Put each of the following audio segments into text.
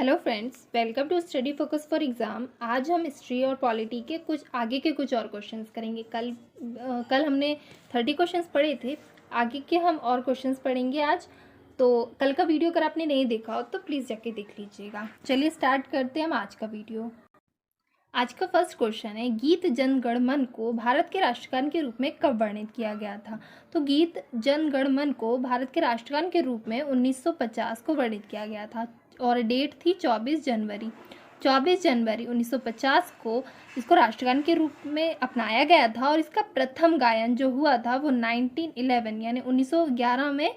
Hello friends, welcome to study focus for exam. आज हम history और पॉलिटी के कुछ आगे के कुछ और क्वेश्चंस करेंगे। कल हमने 30 क्वेश्चंस पढ़े थे। आगे के हम और क्वेश्चंस पढ़ेंगे आज। तो कल का वीडियो अगर आपने नहीं देखा हो तो प्लीज़ जाके देख लीजिएगा। चलिए स्टार्ट करते हैं हम आज का वीडियो। आज का फर्स्ट क्वेश्चन है, गीत जन गण मन को भारत के राष्ट्रगान के रूप में कब वर्णित किया गया था? तो गीत जन गण मन को भारत के राष्ट्रगान के रूप में 1950 को वर्णित किया गया था और डेट थी 24 जनवरी 1950 को इसको राष्ट्रगान के रूप में अपनाया गया था। और इसका प्रथम गायन जो हुआ था वो 1911 यानी 1911 में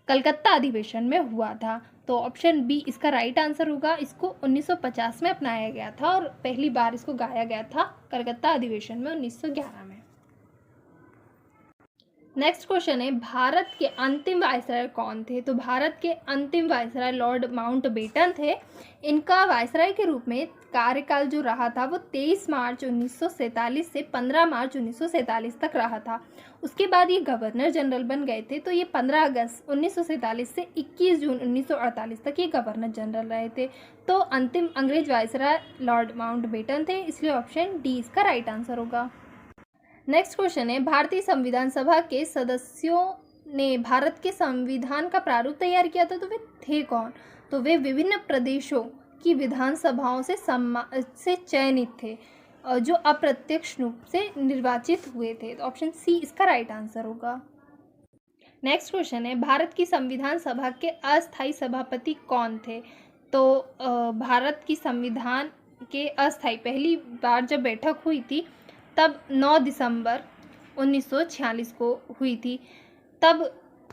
कलकत्ता अधिवेशन में हुआ था। तो ऑप्शन बी इसका राइट आंसर होगा। इसको 1950 में अपनाया गया था और पहली बार इसको गाया गया था कलकत्ता अधिवेशन में 1911 में। नेक्स्ट क्वेश्चन है, भारत के अंतिम वायसराय कौन थे? तो भारत के अंतिम वायसराय लॉर्ड माउंटबेटन थे। इनका वायसराय के रूप में कार्यकाल जो रहा था वो 23 मार्च 1947 से 15 मार्च 1947 तक रहा था। उसके बाद ये गवर्नर जनरल बन गए थे। तो ये 15 अगस्त 1947 से 21 जून 1948 तक ये गवर्नर जनरल रहे थे। तो अंतिम अंग्रेज वायसराय लॉर्ड माउंटबेटन थे, इसलिए ऑप्शन डी इसका राइट आंसर होगा। नेक्स्ट क्वेश्चन है, भारतीय संविधान सभा के सदस्यों ने भारत के संविधान का प्रारूप तैयार किया था, तो वे थे कौन? तो वे विभिन्न प्रदेशों की विधानसभाओं से चयनित थे जो अप्रत्यक्ष रूप से निर्वाचित हुए थे। तो ऑप्शन सी इसका राइट आंसर होगा। नेक्स्ट क्वेश्चन है, भारत की संविधान सभा के अस्थायी सभापति कौन थे? तो भारत की संविधान के अस्थायी पहली बार जब बैठक हुई थी तब 9 दिसंबर 1946 को हुई थी। तब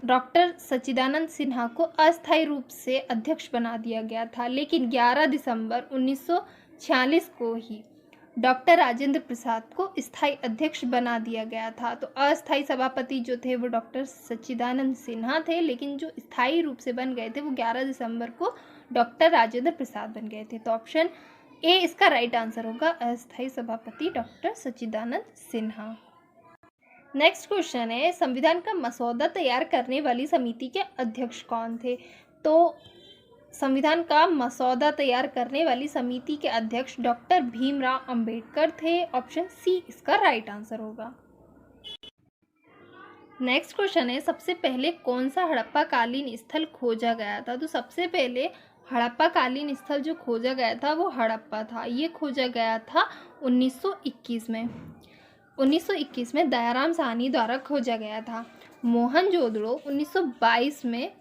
डॉक्टर सच्चिदानंद सिन्हा को अस्थायी रूप से अध्यक्ष बना दिया गया था, लेकिन 11 दिसंबर 1946 को ही डॉक्टर राजेंद्र प्रसाद को स्थायी अध्यक्ष बना दिया गया था। तो अस्थायी सभापति जो थे वो डॉक्टर सच्चिदानंद सिन्हा थे, लेकिन जो स्थायी रूप से बन गए थे वो 11 दिसंबर को डॉक्टर राजेंद्र प्रसाद बन गए थे। तो ऑप्शन ए इसका राइट आंसर होगा, अस्थायी सभापति डॉक्टर सच्चिदानंद सिन्हा। नेक्स्ट क्वेश्चन है, संविधान का मसौदा तैयार करने वाली समिति के अध्यक्ष कौन थे? तो संविधान का मसौदा तैयार करने वाली समिति के अध्यक्ष डॉक्टर भीमराव अंबेडकर थे। ऑप्शन सी इसका राइट आंसर होगा। नेक्स्ट क्वेश्चन है, सबसे पहले कौन सा हड़प्पा कालीन स्थल खोजा गया था? तो सबसे पहले हड़प्पा कालीन स्थल जो खोजा गया था वो हड़प्पा था। ये खोजा गया था 1921 में। 1921 में दयाराम साहनी द्वारा खोजा गया था। मोहनजोदड़ो 1922 में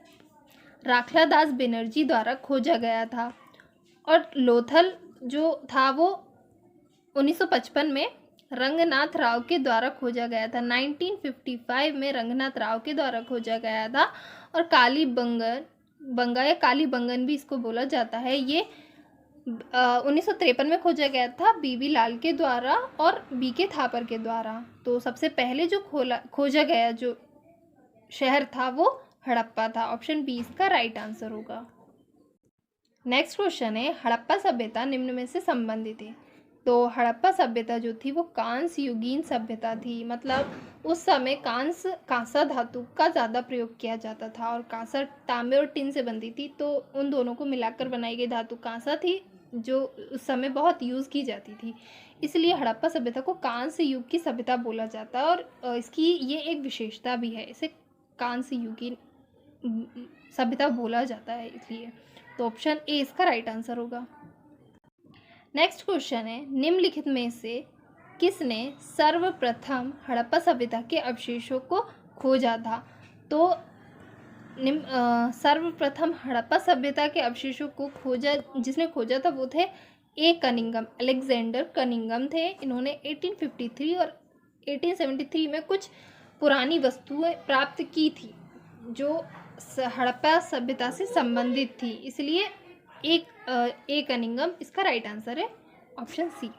राखलादास बनर्जी द्वारा खोजा गया था। और लोथल जो था वो 1955 में रंगनाथ राव के द्वारा खोजा गया था। 1955 में रंगनाथ राव के द्वारा खोजा गया था। और कालीबंगा या कालीबंगन भी इसको बोला जाता है, ये 1953 में खोजा गया था बीबी लाल के द्वारा और बीके थापर के द्वारा। तो सबसे पहले जो खोजा गया जो शहर था वो हड़प्पा था। ऑप्शन बी इसका राइट आंसर होगा। नेक्स्ट क्वेश्चन है, हड़प्पा सभ्यता निम्न में से संबंधित है। तो हड़प्पा सभ्यता जो थी वो कांस्य युगीन सभ्यता थी। मतलब उस समय कांसा धातु का ज़्यादा प्रयोग किया जाता था और कांसा तांबे और टिन से बनती थी। तो उन दोनों को मिलाकर बनाई गई धातु कांसा थी जो उस समय बहुत यूज़ की जाती थी। इसलिए हड़प्पा सभ्यता को कांस्य युग की सभ्यता बोला जाता है और इसकी ये एक विशेषता भी है, इसे कांस्य युगीन सभ्यता बोला जाता है इसलिए। तो ऑप्शन ए इसका राइट आंसर होगा। नेक्स्ट क्वेश्चन है, निम्नलिखित में से किसने सर्वप्रथम हड़प्पा सभ्यता के अवशेषों को खोजा था? तो सर्वप्रथम हड़प्पा सभ्यता के अवशेषों को जिसने खोजा था वो थे कनिंघम, अलेक्जेंडर कनिंघम थे। इन्होंने 1853 और 1873 में कुछ पुरानी वस्तुएं प्राप्त की थी जो हड़प्पा सभ्यता से संबंधित थी, इसलिए कनिंघम इसका राइट आंसर है, ऑप्शन सी।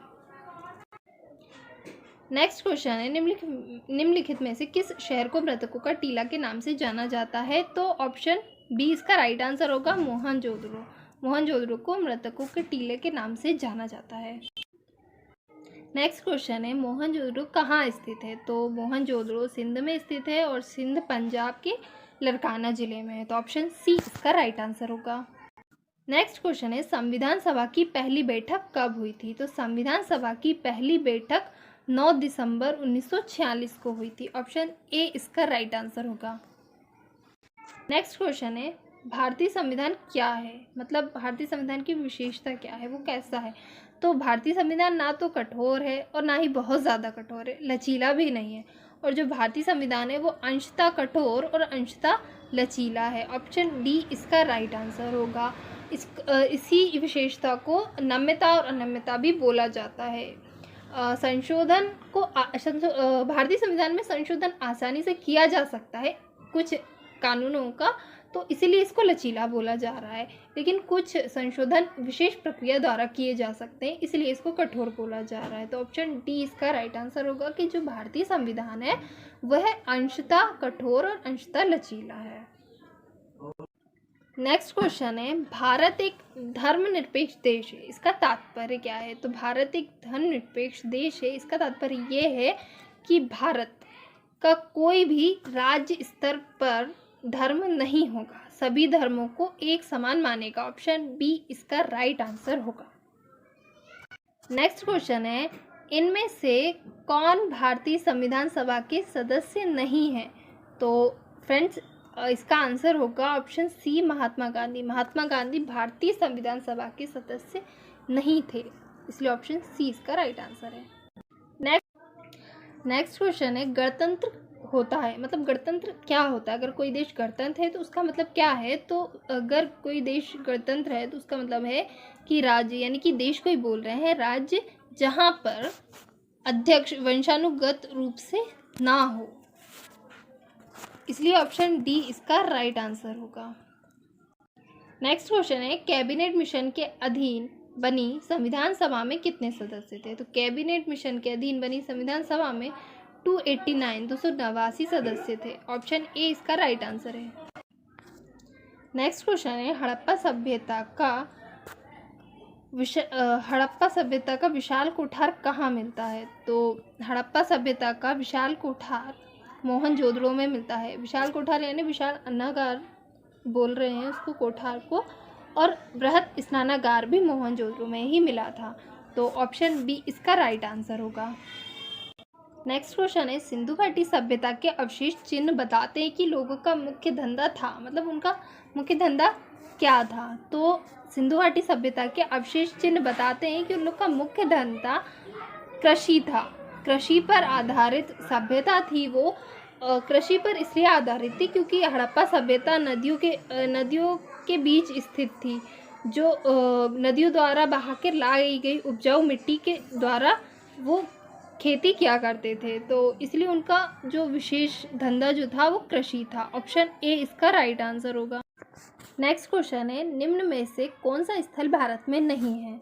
नेक्स्ट क्वेश्चन है, निम्नलिखित में से किस शहर को मृतकों का टीला के नाम से जाना जाता है? तो ऑप्शन बी इसका राइट आंसर होगा, मोहनजोदड़ो। मोहनजोदड़ो को मृतकों के टीले के नाम से जाना जाता है। नेक्स्ट क्वेश्चन है, मोहनजोदड़ो कहाँ स्थित है? तो मोहनजोदड़ो सिंध में स्थित है और सिंध पंजाब के लड़काना जिले में है। तो ऑप्शन सी इसका राइट आंसर होगा। नेक्स्ट क्वेश्चन है संविधान सभा की पहली बैठक कब हुई थी? तो संविधान सभा की पहली बैठक 9 दिसंबर 1946 को हुई थी। ऑप्शन ए इसका राइट आंसर होगा। नेक्स्ट क्वेश्चन है भारतीय संविधान क्या है? मतलब भारतीय संविधान की विशेषता क्या है, वो कैसा है? तो भारतीय संविधान ना तो कठोर है और ना ही बहुत ज़्यादा कठोर है, लचीला भी नहीं है। और जो भारतीय संविधान है वो अंशतः कठोर और अंशतः लचीला है। ऑप्शन डी इसका राइट आंसर होगा। इसी विशेषता को नम्यता और अनम्यता भी बोला जाता है। संशोधन को भारतीय संविधान में संशोधन आसानी से किया जा सकता है कुछ कानूनों का, तो इसीलिए इसको लचीला बोला जा रहा है। लेकिन कुछ संशोधन विशेष प्रक्रिया द्वारा किए जा सकते हैं, इसलिए इसको कठोर बोला जा रहा है। तो ऑप्शन डी इसका राइट आंसर होगा कि जो भारतीय संविधान है वह अंशतः कठोर और अंशतः लचीला है। नेक्स्ट क्वेश्चन है भारत एक धर्मनिरपेक्ष देश है, इसका तात्पर्य क्या है? तो भारत एक धर्मनिरपेक्ष देश है, इसका तात्पर्य ये है कि भारत का कोई भी राज्य स्तर पर धर्म नहीं होगा, सभी धर्मों को एक समान मानेगा। ऑप्शन बी इसका राइट आंसर होगा। नेक्स्ट क्वेश्चन है इनमें से कौन भारतीय संविधान सभा के सदस्य नहीं है? तो फ्रेंड्स इसका आंसर होगा ऑप्शन सी महात्मा गांधी। महात्मा गांधी भारतीय संविधान सभा के सदस्य नहीं थे, इसलिए ऑप्शन सी इसका राइट आंसर है। नेक्स्ट क्वेश्चन है गणतंत्र होता है, मतलब गणतंत्र क्या होता है? अगर कोई देश गणतंत्र है तो उसका मतलब क्या है? तो अगर कोई देश गणतंत्र है तो उसका मतलब है कि राज्य, यानी कि देश को ही बोल रहे हैं, राज्य जहाँ पर अध्यक्ष वंशानुगत रूप से ना हो, इसलिए ऑप्शन डी इसका राइट आंसर होगा। नेक्स्ट क्वेश्चन है कैबिनेट मिशन के अधीन बनी संविधान सभा में कितने सदस्य थे? तो कैबिनेट मिशन के अधीन बनी संविधान सभा में 289 सदस्य थे। ऑप्शन ए इसका राइट आंसर है। नेक्स्ट क्वेश्चन है हड़प्पा सभ्यता का विशाल कोठार कहाँ मिलता है? तो हड़प्पा सभ्यता का विशाल कोठार मोहनजोदड़ो में मिलता है। विशाल कोठार यानी विशाल अन्नागार बोल रहे हैं उसको, कोठार को, और बृहत स्नानागार भी मोहनजोदड़ो में ही मिला था। तो ऑप्शन बी इसका राइट आंसर होगा। नेक्स्ट क्वेश्चन है सिंधु घाटी सभ्यता के अवशेष चिन्ह बताते हैं कि लोगों का मुख्य धंधा था, मतलब उनका मुख्य धंधा क्या था? तो सिंधु घाटी सभ्यता के अवशेष चिन्ह बताते हैं कि उन लोग का मुख्य धंधा कृषि था। कृषि पर आधारित सभ्यता थी वो। कृषि पर इसलिए आधारित थी क्योंकि हड़प्पा सभ्यता नदियों के बीच स्थित थी, जो नदियों द्वारा बहा कर लाई गई उपजाऊ मिट्टी के द्वारा वो खेती किया करते थे। तो इसलिए उनका जो विशेष धंधा जो था वो कृषि था। ऑप्शन ए इसका राइट आंसर होगा। नेक्स्ट क्वेश्चन है निम्न में से कौन सा स्थल भारत में नहीं है?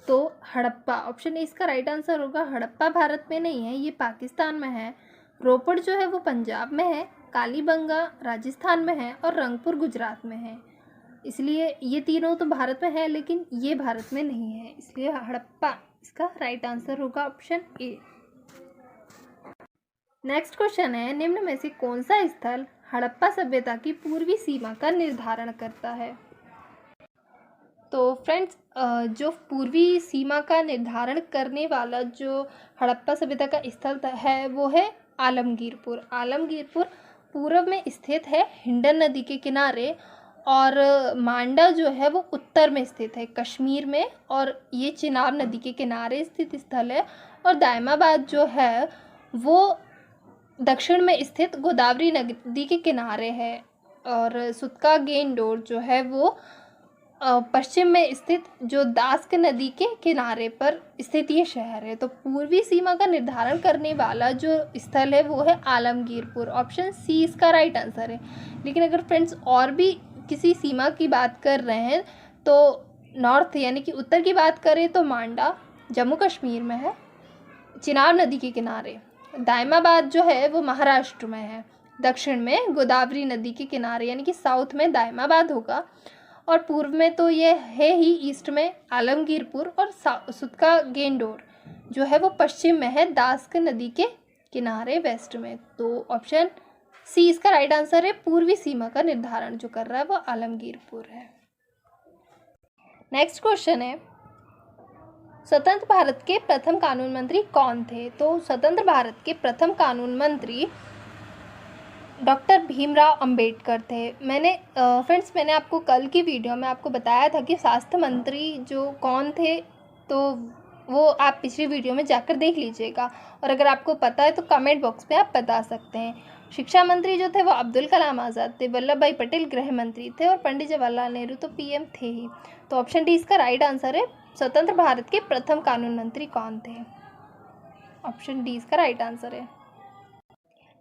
तो हड़प्पा, ऑप्शन ए इसका राइट आंसर होगा। हड़प्पा भारत में नहीं है, ये पाकिस्तान में है। रोपड़ जो है वो पंजाब में है, कालीबंगा राजस्थान में है और रंगपुर गुजरात में है। इसलिए ये तीनों तो भारत में है लेकिन ये भारत में नहीं है, इसलिए हड़प्पा इसका राइट आंसर होगा। Option A. नेक्स्ट क्वेश्चन है निम्न में से कौन सा स्थल हड़प्पा सभ्यता की पूर्वी सीमा का निर्धारण करता है? तो फ्रेंड्स जो पूर्वी सीमा का निर्धारण करने वाला जो हड़प्पा सभ्यता का स्थल है वो है आलमगीरपुर। आलमगीरपुर पूर्व में स्थित है हिंडन नदी के किनारे, और मांडा जो है वो उत्तर में स्थित है कश्मीर में, और ये चिनाब नदी के किनारे स्थित स्थल है। और दायमाबाद जो है वो दक्षिण में स्थित गोदावरी नदी के किनारे है, और सुतका गेंडोर जो है वो पश्चिम में स्थित जो दास्क नदी के किनारे पर स्थित ये शहर है। तो पूर्वी सीमा का निर्धारण करने वाला जो स्थल है वो है आलमगीरपुर। ऑप्शन सी इसका राइट आंसर है। लेकिन अगर फ्रेंड्स और भी किसी सीमा की बात कर रहे हैं तो नॉर्थ यानी कि उत्तर की बात करें तो मांडा जम्मू कश्मीर में है, चिनाब नदी के किनारे। दायमाबाद जो है वो महाराष्ट्र में है, दक्षिण में गोदावरी नदी के किनारे यानी कि साउथ में दायमाबाद होगा, और पूर्व में तो ये है ही ईस्ट में आलमगीरपुर, और सुतका गेंडोर जो है वो पश्चिम में है दास्क नदी के किनारे वेस्ट में। तो ऑप्शन सी इसका राइट आंसर है। पूर्वी सीमा का निर्धारण जो कर रहा है वो आलमगीरपुर है। नेक्स्ट क्वेश्चन है, स्वतंत्र भारत के प्रथम कानून मंत्री कौन थे? तो स्वतंत्र भारत के प्रथम कानून मंत्री डॉक्टर भीमराव अंबेडकर थे। मैंने आपको कल की वीडियो में आपको बताया था कि स्वास्थ्य मंत्री जो कौन थे, तो वो आप पिछली वीडियो में जाकर देख लीजिएगा, और अगर आपको पता है तो कमेंट बॉक्स पे आप बता सकते हैं। शिक्षा मंत्री जो थे वो अब्दुल कलाम आज़ाद थे, वल्लभ भाई पटेल गृह मंत्री थे, और पंडित जवाहरलाल नेहरू तो पीएम थे ही। तो ऑप्शन डी इसका राइट आंसर है। स्वतंत्र भारत के प्रथम कानून मंत्री कौन थे? ऑप्शन डी इसका राइट आंसर है।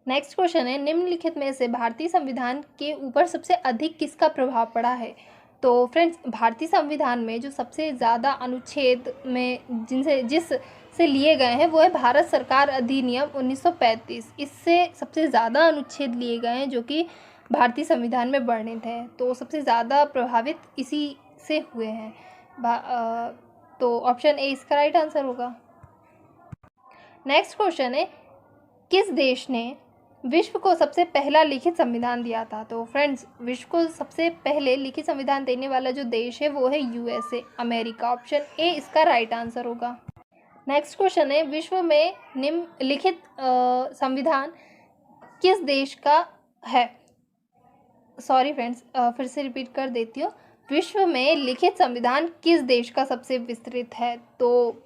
नेक्स्ट क्वेश्चन है, निम्नलिखित में से भारतीय संविधान के ऊपर सबसे अधिक किसका प्रभाव पड़ा है? तो फ्रेंड्स, भारतीय संविधान में जो सबसे ज़्यादा अनुच्छेद में जिससे लिए गए हैं वो है भारत सरकार अधिनियम 1935। इससे सबसे ज़्यादा अनुच्छेद लिए गए हैं जो कि भारतीय संविधान में वर्णित हैं, तो सबसे ज़्यादा प्रभावित इसी से हुए हैं। तो ऑप्शन ए इसका राइट आंसर होगा। नेक्स्ट क्वेश्चन है, किस देश ने विश्व को सबसे पहला लिखित संविधान दिया था? तो फ्रेंड्स, विश्व को सबसे पहले लिखित संविधान देने वाला जो देश है वो है यूएसए, अमेरिका। ऑप्शन ए इसका राइट आंसर होगा। नेक्स्ट क्वेश्चन है, विश्व में निम्नलिखित संविधान किस देश का है? सॉरी फ्रेंड्स, फिर से रिपीट कर देती हूँ। विश्व में लिखित संविधान किस देश का सबसे विस्तृत है? तो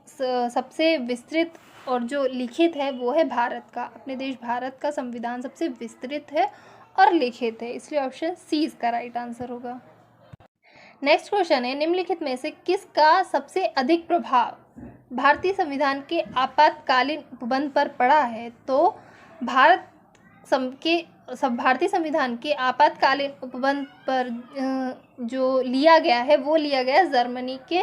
सबसे विस्तृत और जो लिखित है वो है भारत का। अपने देश भारत का संविधान सबसे विस्तृत है और लिखित है, इसलिए ऑप्शन सी इसका राइट आंसर होगा। नेक्स्ट क्वेश्चन है, निम्नलिखित में से किसका सबसे अधिक प्रभाव भारतीय संविधान के आपातकालीन उपबंध पर पड़ा है? तो भारतीय संविधान के आपातकालीन उपबंध पर जो लिया गया है वो लिया गया जर्मनी के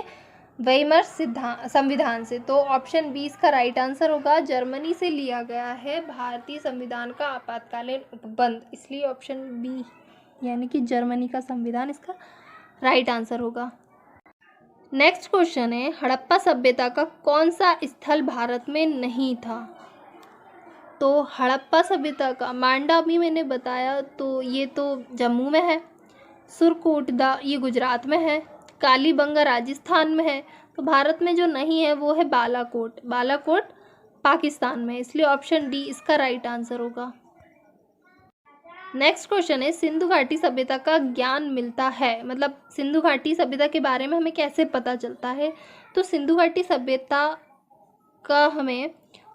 वेइमर संविधान से। तो ऑप्शन बी इसका राइट आंसर होगा। जर्मनी से लिया गया है भारतीय संविधान का आपातकालीन उपबंध, इसलिए ऑप्शन बी यानी कि जर्मनी का संविधान इसका राइट आंसर होगा। नेक्स्ट क्वेश्चन है, हड़प्पा सभ्यता का कौन सा स्थल भारत में नहीं था? तो हड़प्पा सभ्यता का मांडा भी मैंने बताया, तो ये तो जम्मू में है। सुरकोटदा ये गुजरात में है। कालीबंगा राजस्थान में है। तो भारत में जो नहीं है वो है बालाकोट पाकिस्तान में, इसलिए ऑप्शन डी इसका राइट आंसर होगा। नेक्स्ट क्वेश्चन है, सिंधु घाटी सभ्यता का ज्ञान मिलता है, मतलब सिंधु घाटी सभ्यता के बारे में हमें कैसे पता चलता है? तो सिंधु घाटी सभ्यता का हमें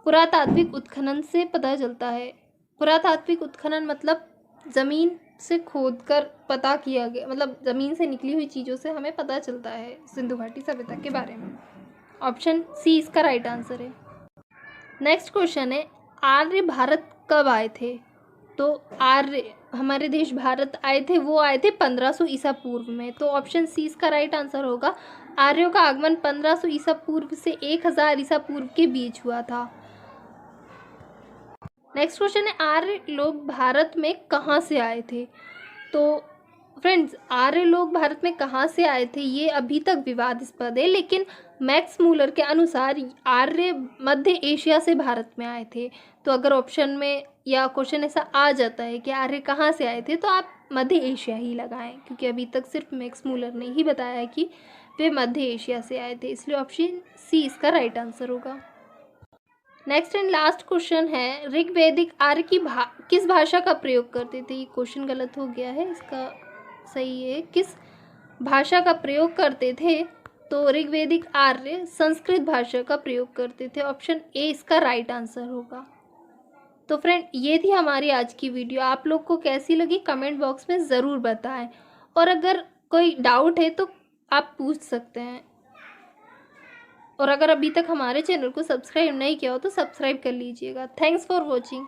पुरातात्विक उत्खनन से पता चलता है। पुरातात्विक उत्खनन मतलब ज़मीन से खोदकर पता किया गया, मतलब ज़मीन से निकली हुई चीज़ों से हमें पता चलता है सिंधु घाटी सभ्यता के बारे में। ऑप्शन सी इसका राइट आंसर है। नेक्स्ट क्वेश्चन है, आर्य भारत कब आए थे? तो आर्य हमारे देश भारत आए थे, वो आए थे 1500 ईसा पूर्व में, तो ऑप्शन सी इसका राइट आंसर होगा। आर्यों का आगमन 1500 ईसा पूर्व से 1000 ईसा पूर्व के बीच हुआ था। नेक्स्ट क्वेश्चन है, आर्य लोग भारत में कहाँ से आए थे? तो फ्रेंड्स, आर्य लोग भारत में कहाँ से आए थे ये अभी तक विवादास्पद है, लेकिन मैक्स मूलर के अनुसार आर्य मध्य एशिया से भारत में आए थे। तो अगर ऑप्शन में या क्वेश्चन ऐसा आ जाता है कि आर्य कहाँ से आए थे, तो आप मध्य एशिया ही लगाएं, क्योंकि अभी तक सिर्फ मैक्स मूलर ने ही बताया है कि वे मध्य एशिया से आए थे, इसलिए ऑप्शन सी इसका राइट आंसर होगा। नेक्स्ट एंड लास्ट क्वेश्चन है, ऋग्वैदिक आर्य किस भाषा का प्रयोग करते थे? ये क्वेश्चन गलत हो गया है, इसका सही है किस भाषा का प्रयोग करते थे? तो ऋग्वैदिक आर्य संस्कृत भाषा का प्रयोग करते थे, ऑप्शन ए इसका राइट आंसर होगा। तो फ्रेंड, ये थी हमारी आज की वीडियो। आप लोग को कैसी लगी कमेंट बॉक्स में ज़रूर बताएं, और अगर कोई डाउट है तो आप पूछ सकते हैं। और अगर अभी तक हमारे चैनल को सब्सक्राइब नहीं किया हो तो सब्सक्राइब कर लीजिएगा। Thanks for watching.